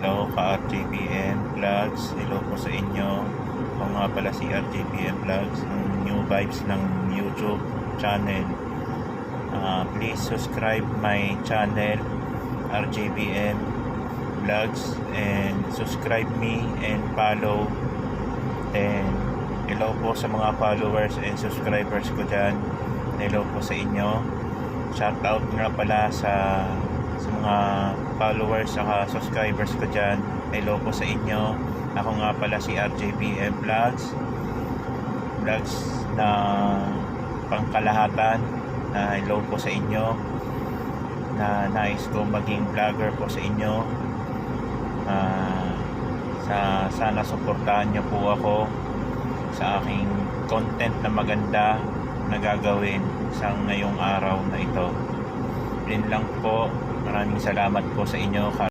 Hello, ka-RJBN Vlogs. Hello po sa inyo. Ako nga pala si RJBN Vlogs, ng new vibes ng YouTube channel. Please subscribe my channel, RJBN Vlogs, and subscribe me and follow. Then, hello po sa mga followers and subscribers ko dyan. Hello po sa inyo. Shout out nga pala sa mga followers saka subscribers ko dyan. Hello po sa inyo. Ako nga pala si RJBN Vlogs na pangkalahatan. Hello po sa inyo, na nais ko maging vlogger po sa inyo. Sana suportahan niyo po ako sa aking content na maganda na gagawin sa ngayong araw na ito. Yun lang po. Maraming salamat po sa inyo.